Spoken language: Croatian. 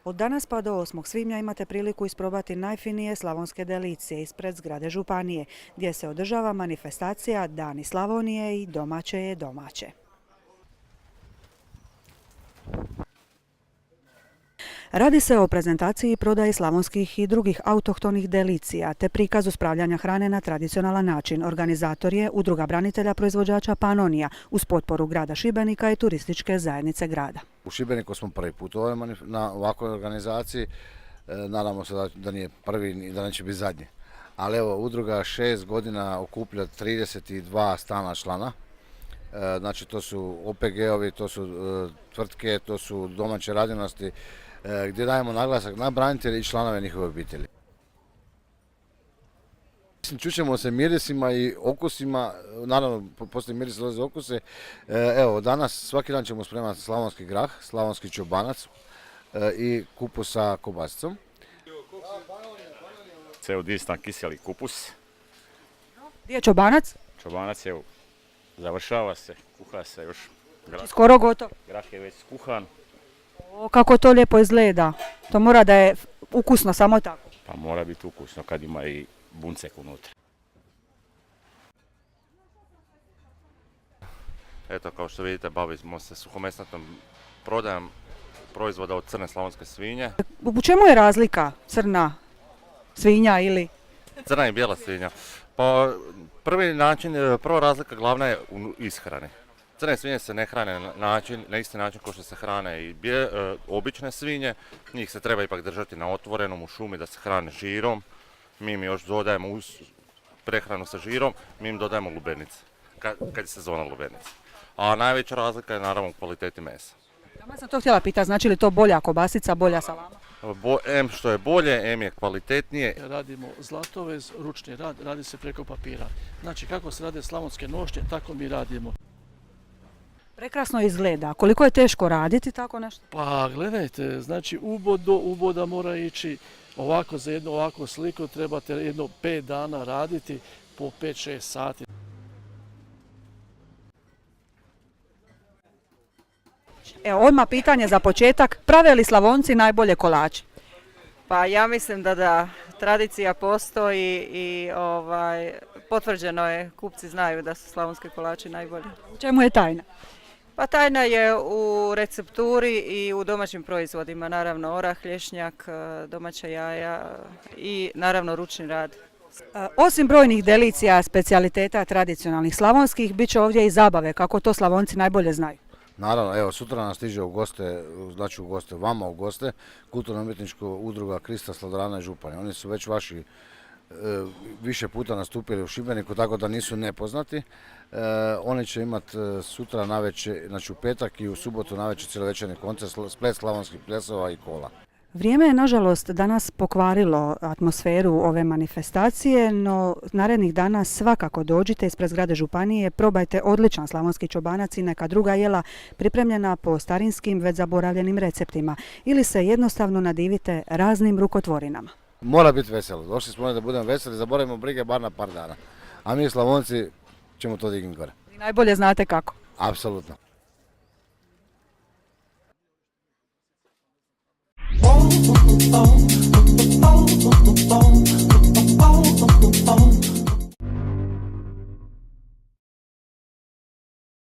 Od danas pa do 8. svibnja imate priliku isprobati najfinije slavonske delicije ispred zgrade županije, gdje se održava manifestacija Dani Slavonije i domaće je domaće. Radi se o prezentaciji i prodaji slavonskih i drugih autohtonih delicija, te prikazu spravljanja hrane na tradicionalan način. Organizator je Udruga branitelja proizvođača Panonija uz potporu grada Šibenika i turističke zajednice grada. U Šibeniku smo prvi put na ovakvoj organizaciji. Nadamo se da nije prvi i da neće biti zadnji. Ali evo, udruga 6 godina okuplja 32 stalna člana. Znači to su OPG-ovi, to su tvrtke, to su domaće radinosti, gdje dajemo naglasak na branitelje i članove njihove obitelji. Čućemo se mirisima i okusima, naravno poslije mirisa dolaze okuse. Evo, danas svaki dan ćemo spremati slavonski grah, slavonski čobanac i kupus sa kobasicom. CO2 kiseli kupus. Gdje je čobanac? Čobanac je završava se, kuha se još. Skoro gotov. Grah je već skuhan. O, kako to lijepo izgleda. To mora da je ukusno samo tako. Pa mora biti ukusno kad ima i buncek unutra. Eto, kao što vidite, bavimo se suhomesnatom prodajom proizvoda od crne slavonske svinje. U čemu je razlika crna svinja ili? Crna i bijela svinja. Pa prva razlika glavna je u ishrani. Crne svinje se ne hrane na isti način kao što se hrane i obične svinje. Njih se treba ipak držati na otvorenom, u šumi, da se hrane žirom. Mi im još dodajemo uz prehranu sa žirom, mi im dodajemo lubenice, kad je sezona lubenice. A najveća razlika je naravno u kvaliteti mesa. Ja sam to htjela pitati, znači li to bolja kobasica, bolja salama? M što je bolje, M je kvalitetnije. Radimo zlatovez, ručni rad, radi se preko papira. Znači kako se rade slavonske nošnje, tako mi radimo. Prekrasno izgleda. Koliko je teško raditi tako nešto? Pa gledajte, znači ubod do uboda mora ići. Ovako za jednu ovakvu sliku trebate jedno 5 dana raditi po 5-6 sati. Evo, odmah pitanje za početak. Prave li Slavonci najbolje kolače? Pa ja mislim da tradicija postoji i potvrđeno je, kupci znaju da su slavonski kolači najbolji. U čemu je tajna? Pa tajna je u recepturi i u domaćim proizvodima, naravno orah, lješnjak, domaća jaja i naravno ručni rad. Osim brojnih delicija, specijaliteta tradicionalnih slavonskih, bit će ovdje i zabave, kako to Slavonci najbolje znaju. Naravno, evo, sutra nas stiže u goste, znači u goste, vama u goste, kulturno-umjetnička udruga Krista Sladorana i Županje. Oni su već vaši više puta nastupili u Šibeniku, tako da nisu nepoznati. Oni će imati sutra navečer, znači u petak i u subotu navečer cjelovečerni koncert, splet slavonskih plesova i kola. Vrijeme je, nažalost, danas pokvarilo atmosferu ove manifestacije, no narednih dana svakako dođite ispred zgrade županije, probajte odličan slavonski čobanac i neka druga jela pripremljena po starinskim, već zaboravljenim receptima, ili se jednostavno nadivite raznim rukotvorinama. Mora biti veselo. Došli smo da budemo veseli, zaboravimo brige bar na par dana. A mi Slavonci ćemo to dignuti gore. Vi najbolje znate kako. Apsolutno. Oh, oh, oh.